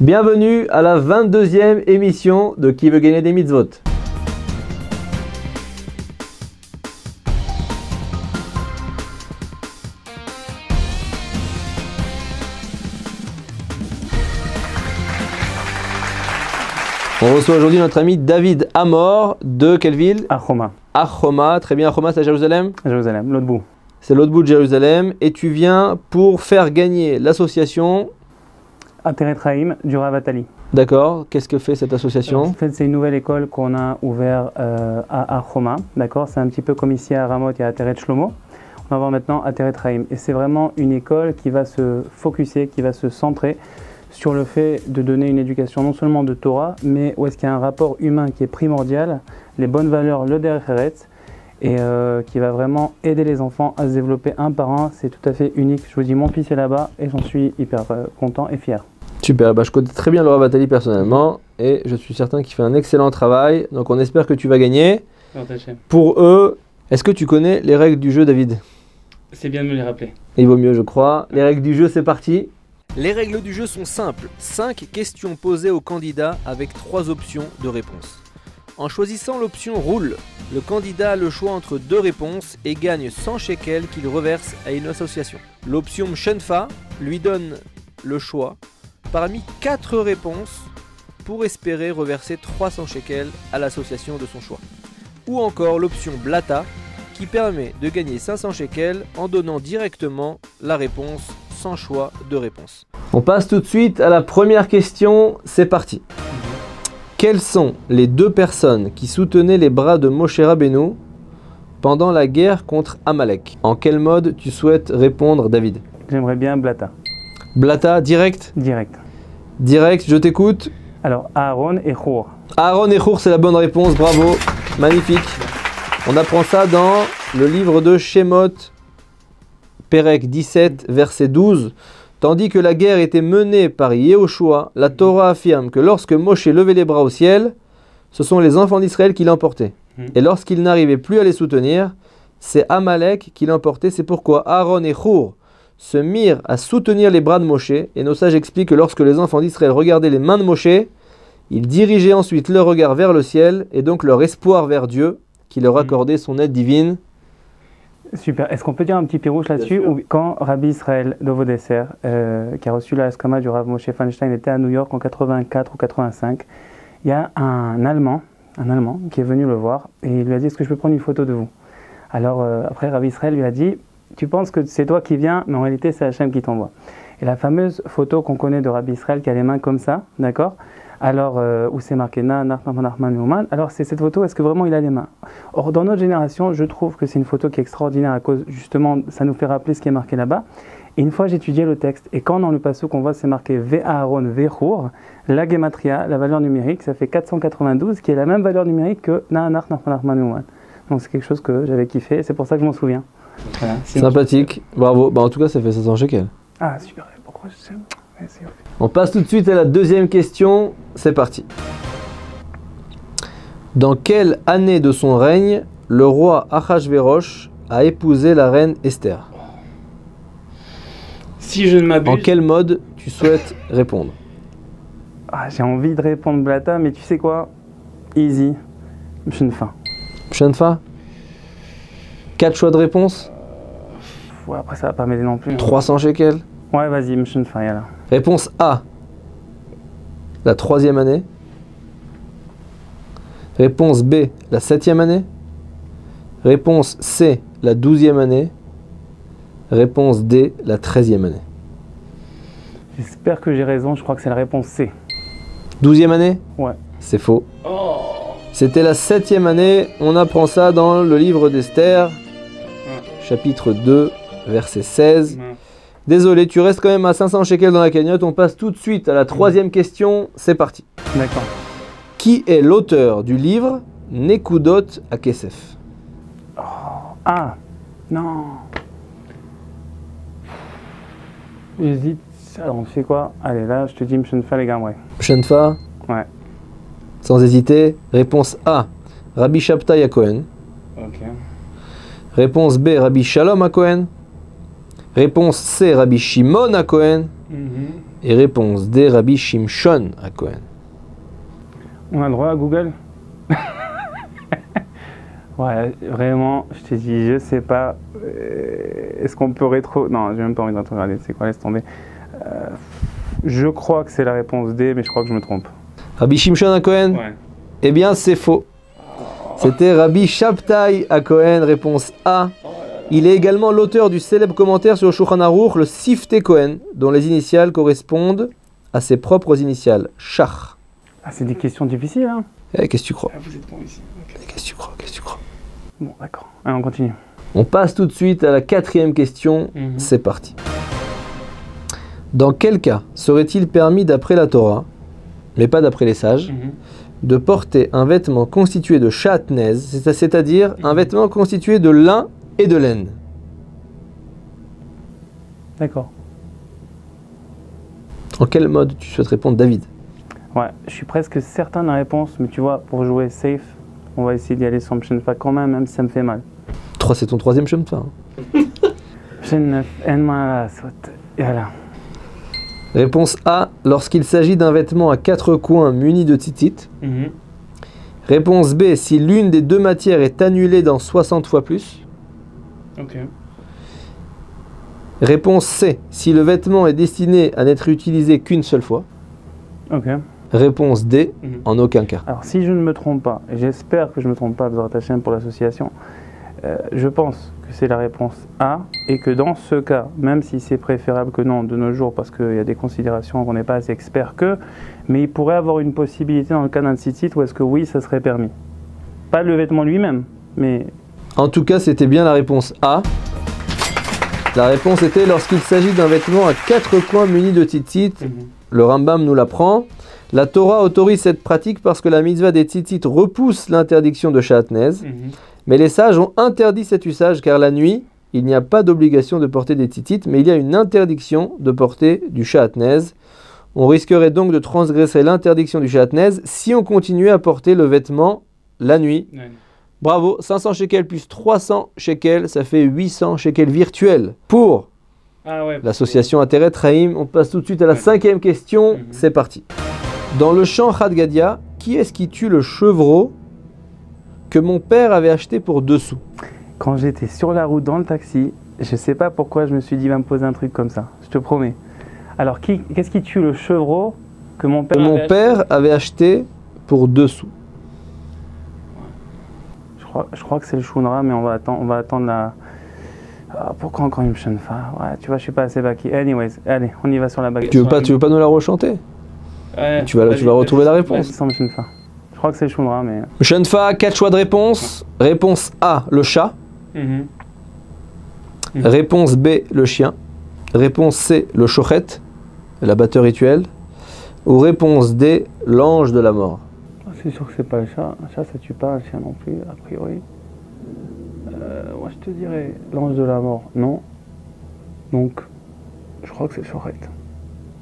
Bienvenue à la 22e émission de Qui veut gagner des mitzvot. On reçoit aujourd'hui notre ami David Amor de quelle ville? Achoma. Achoma, très bien. Achoma, c'est à Jérusalem? Jérusalem, l'autre bout. C'est l'autre bout de Jérusalem. Et tu viens pour faire gagner l'association Ateret Chaim du Rav Atali. D'accord. Qu'est-ce que fait cette association? En fait, c'est une nouvelle école qu'on a ouverte à Achoma. D'accord. C'est un petit peu comme ici à Ramot et à Ateret Shlomo. On va voir maintenant Ateret Chaim. Et c'est vraiment une école qui va se focuser, qui va se centrer sur le fait de donner une éducation non seulement de Torah, mais où est-ce qu'il y a un rapport humain qui est primordial, les bonnes valeurs, le derech eretz, et qui va vraiment aider les enfants à se développer un par un. C'est tout à fait unique. Je vous dis, mon fils est là-bas et j'en suis hyper content et fier. Super, je connais très bien le Rav Atali personnellement et je suis certain qu'il fait un excellent travail. Donc on espère que tu vas gagner. Pour eux, est-ce que tu connais les règles du jeu, David? C'est bien de me les rappeler. Il vaut mieux, je crois. Les règles du jeu, c'est parti. Les règles du jeu sont simples. 5 questions posées au candidat avec 3 options de réponse. En choisissant l'option roule, le candidat a le choix entre 2 réponses et gagne 100 shekels qu'il reverse à une association. L'option Mshenfa lui donne le choix parmi 4 réponses pour espérer reverser 300 shekels à l'association de son choix. Ou encore l'option Blata qui permet de gagner 500 shekels en donnant directement la réponse sans choix de réponse. On passe tout de suite à la première question, c'est parti. Quelles sont les 2 personnes qui soutenaient les bras de Moshe Rabbeinu pendant la guerre contre Amalek? En quel mode tu souhaites répondre, David? J'aimerais bien Blata. Blata, direct? Direct. Direct, je t'écoute. Alors, Aaron et Chour. Aaron et Chour, c'est la bonne réponse, bravo, magnifique. On apprend ça dans le livre de Shemot, Perek 17, verset 12. Tandis que la guerre était menée par Yehoshua, la Torah affirme que lorsque Moshe levait les bras au ciel, ce sont les enfants d'Israël qui l'emportaient. Et lorsqu'ils n'arrivaient plus à les soutenir, c'est Amalek qui l'emportait. C'est pourquoi Aaron et Chour se mirent à soutenir les bras de Moshe. Et nos sages expliquent que lorsque les enfants d'Israël regardaient les mains de Moshe, ils dirigeaient ensuite leur regard vers le ciel et donc leur espoir vers Dieu, qui leur accordait son aide divine. Super. Est-ce qu'on peut dire un petit pirouche là-dessus? Quand Rabbi Israël Dovodesser, qui a reçu la Haskama du Rav Moshe Feinstein, était à New York en 84 ou 85, il y a un Allemand qui est venu le voir et il lui a dit: est-ce que je peux prendre une photo de vous? Alors après, Rabbi Israël lui a dit: tu penses que c'est toi qui viens, mais en réalité c'est Hachem qui t'envoie. Et la fameuse photo qu'on connaît de Rabbi Israël qui a les mains comme ça, d'accord? Alors, où c'est marqué Na, Nachman, Nachman, Nouman. Alors, c'est cette photo, est-ce que vraiment il a les mains? Or, dans notre génération, je trouve que c'est une photo qui est extraordinaire à cause, justement, ça nous fait rappeler ce qui est marqué là-bas. Et une fois, j'ai étudié le texte, et quand dans le passage qu'on voit, c'est marqué Ve Aaron, Ve Chour, la gematria, la valeur numérique, ça fait 492, qui est la même valeur numérique que Na, Nachman, Nachman, Nouman. Donc, c'est quelque chose que j'avais kiffé, et c'est pour ça que je m'en souviens. Voilà, sympathique, bravo. En tout cas, ça fait 500 shekels. Ah, super. Pourquoi je... On passe tout de suite à la deuxième question, c'est parti. Dans quelle année de son règne le roi Achashverosh a épousé la reine Esther? Si je ne m'abuse... En quel mode tu souhaites répondre? J'ai envie de répondre Blata, mais tu sais quoi? Easy, Mshenfa. Mshenfa? 4 choix de réponse? Ouais, après ça va pas m'aider non plus. 300 shekels? Ouais, vas-y, Mshenfa, yallah. Réponse A, la 3e année. Réponse B, la 7e année. Réponse C, la 12e année. Réponse D, la 13e année. J'espère que j'ai raison, je crois que c'est la réponse C. 12e année? Ouais. C'est faux. C'était la 7e année, on apprend ça dans le livre d'Esther, chapitre 2, verset 16. Désolé, tu restes quand même à 500 shekels dans la cagnotte. On passe tout de suite à la 3e question. C'est parti. D'accord. Qui est l'auteur du livre Nekudot à Kesef? Ah, non. J'hésite. Alors, on fait quoi? Allez, là, je te dis Mshenfa, les gars, ouais. Mshenfa? Ouais. Sans hésiter. Réponse A, Rabbi Shabtai HaKohen. Ok. Réponse B, Rabbi Shalom HaKohen. Réponse C, Rabbi Shimon HaKohen. Et réponse D, Rabbi Shimshon à Cohen. On a le droit à Google? Ouais, vraiment, je t'ai dit, je sais pas. Est-ce qu'on peut rétro... Non, j'ai même pas envie de regarder, c'est quoi, laisse tomber. Je crois que c'est la réponse D, mais je crois que je me trompe. Rabbi Shimshon à Cohen? Ouais. Eh bien, c'est faux. C'était Rabbi Shabtai à Cohen, réponse A. Il est également l'auteur du célèbre commentaire sur le Shulchan Aruch, le Siftei Cohen, dont les initiales correspondent à ses propres initiales, Shach. Ah, c'est des questions difficiles, hein? Qu'est-ce que tu crois? Ah, vous êtes bon ici. Okay. Qu'est-ce que tu crois? Qu'est-ce que tu crois? Bon, d'accord. Allez, on continue. On passe tout de suite à la 4e question. C'est parti. Dans quel cas serait-il permis d'après la Torah, mais pas d'après les sages, de porter un vêtement constitué de shatnez, c'est-à-dire un vêtement constitué de lin et de laine? D'accord. En quel mode tu souhaites répondre, David? Ouais, je suis presque certain de la réponse, mais tu vois, pour jouer safe, on va essayer d'y aller sans Mshenfa quand même si ça me fait mal. 3, c'est ton 3e Shemfa. Mshenf, Enma, et voilà. Réponse A, lorsqu'il s'agit d'un vêtement à 4 coins muni de tzitzit. Réponse B, si l'une des deux matières est annulée dans 60 fois plus. Ok. Réponse C, si le vêtement est destiné à n'être utilisé qu'une seule fois. Ok. Réponse D, en aucun cas. Alors si je ne me trompe pas, et j'espère que je ne me trompe pas, Bezrat Hashem, pour l'association, je pense que c'est la réponse A, et que dans ce cas, même si c'est préférable que non de nos jours, parce qu'il y a des considérations qu'on n'est pas assez expert que, mais il pourrait avoir une possibilité dans le cas d'un tzitzit où est-ce que oui, ça serait permis. Pas le vêtement lui-même, mais... En tout cas, c'était bien la réponse A. La réponse était lorsqu'il s'agit d'un vêtement à 4 coins muni de tzitzit. Le Rambam nous l'apprend. La Torah autorise cette pratique parce que la mitzvah des tzitzit repousse l'interdiction de shatnez. Mais les sages ont interdit cet usage car la nuit, il n'y a pas d'obligation de porter des tzitzit, mais il y a une interdiction de porter du shatnez. On risquerait donc de transgresser l'interdiction du shatnez si on continuait à porter le vêtement la nuit. Bravo, 500 shekels plus 300 shekels, ça fait 800 shekels virtuels pour l'association Ateret Chaim. On passe tout de suite à la 5e question, c'est parti. Dans le champ Chad Gadia, qui est-ce qui tue le chevreau que mon père avait acheté pour 2 sous? Quand j'étais sur la route dans le taxi, je sais pas pourquoi je me suis dit il va me poser un truc comme ça, je te promets. Alors qu'est-ce qui tue le chevreau que mon père avait acheté pour 2 sous? Je crois que c'est le Shunra, mais on va attendre la... Ah, pourquoi encore une Mshenfa? Ouais, tu vois, je suis pas assez baki. Anyways, allez, on y va sur la baguette. Tu veux pas nous la rechanter? Ouais, tu vas retrouver la réponse. Sans Mshenfa. Je crois que c'est le Shunra, mais... Mshenfa, 4 choix de réponse. Réponse A, le chat. Réponse B, le chien. Réponse C, le shochet, l'abatteur rituel. Ou réponse D, l'ange de la mort. C'est sûr que c'est pas le chat. Un chat, ça tue pas, un chien non plus, a priori. Moi, je te dirais l'ange de la mort, non. Donc, je crois que c'est le shochet.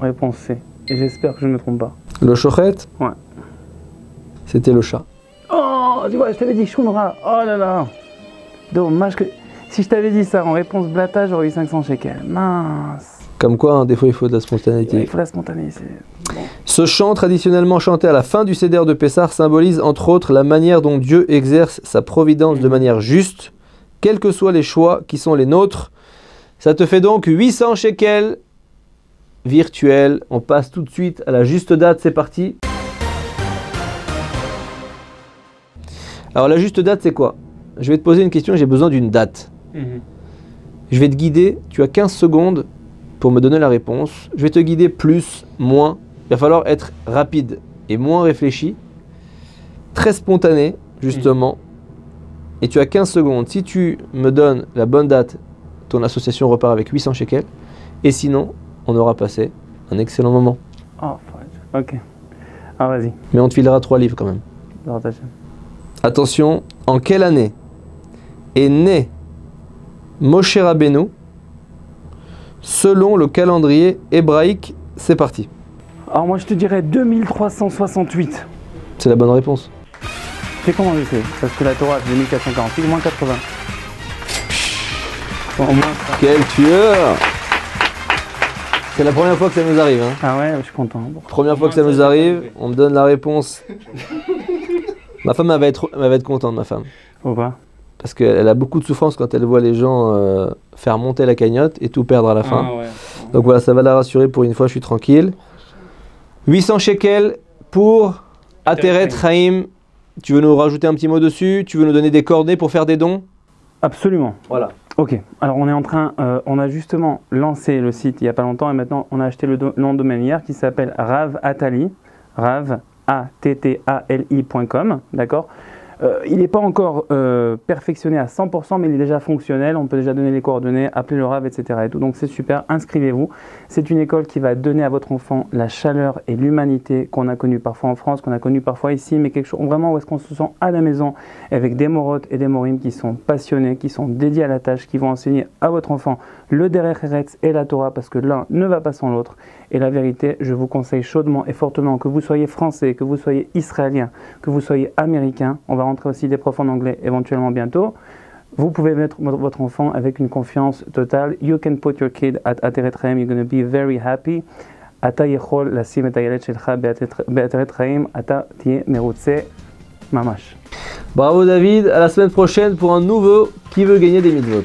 Réponse C. Et j'espère que je ne me trompe pas. Le shochet? Ouais. C'était le chat. Oh, tu vois, je t'avais dit Shunra. Oh là là. Dommage que... Si je t'avais dit ça en réponse blata, j'aurais eu 500 shekels. Mince. Comme quoi, des fois, il faut de la spontanéité. Ouais, il faut la spontanéité. Bon. Ce chant, traditionnellement chanté à la fin du Seder de Pessah, symbolise entre autres la manière dont Dieu exerce sa providence de manière juste, quels que soient les choix qui sont les nôtres. Ça te fait donc 800 shekels virtuels. On passe tout de suite à la juste date, c'est parti. Alors la juste date, c'est quoi? Je vais te poser une question, j'ai besoin d'une date. Je vais te guider, tu as 15 secondes pour me donner la réponse. Je vais te guider plus, moins. Il va falloir être rapide et moins réfléchi. Très spontané, justement. Et tu as 15 secondes. Si tu me donnes la bonne date, ton association repart avec 800 shekels. Et sinon, on aura passé un excellent moment. Oh, ok. Ah, vas-y. Mais on te filera 3 livres quand même. Attention, en quelle année est né Moshe Rabbeinu selon le calendrier hébraïque? C'est parti. Alors moi je te dirais 2368. C'est la bonne réponse. C'est comment je sais? Parce que la Torah c'est 2448 moins 80. Bon, au moins, quel tueur! C'est la première fois que ça nous arrive. Hein. Ah ouais, je suis content. Bon. Première fois que ça nous arrive, on me donne la réponse. Ma femme elle va être contente, ma femme. Pourquoi? Parce qu'elle a beaucoup de souffrance quand elle voit les gens faire monter la cagnotte et tout perdre à la fin. Ah ouais. Donc voilà, ça va la rassurer pour une fois, je suis tranquille. 800 shekels pour Ateret Chaim. Tu veux nous rajouter un petit mot dessus? Tu veux nous donner des coordonnées pour faire des dons? Absolument. Voilà. Ok, alors on est en train, on a justement lancé le site il n'y a pas longtemps et maintenant on a acheté le nom de domaine hier qui s'appelle Rav Attali, Rav ATTALI.com, d'accord. Il n'est pas encore perfectionné à 100%, mais il est déjà fonctionnel. On peut déjà donner les coordonnées, appeler le Rav, etc. Et tout. Donc c'est super, inscrivez-vous. C'est une école qui va donner à votre enfant la chaleur et l'humanité qu'on a connue parfois en France, qu'on a connue parfois ici, mais quelque chose vraiment où est-ce qu'on se sent à la maison avec des morotes et des morim qui sont passionnés, qui sont dédiés à la tâche, qui vont enseigner à votre enfant le Derech Eretz et la Torah, parce que l'un ne va pas sans l'autre. Et la vérité, je vous conseille chaudement et fortement que vous soyez français, que vous soyez israélien, que vous soyez américain. On va rentrer aussi des profs en anglais éventuellement bientôt. Vous pouvez mettre votre enfant avec une confiance totale. You can put your kid at Ateret Chaim. You're going to be very happy. אתה יכול לשים את הילד שלך בעטרת חיים, אתה תהיה מרוצה ממש. Bravo David, à la semaine prochaine pour un nouveau Qui veut gagner des mitzvot.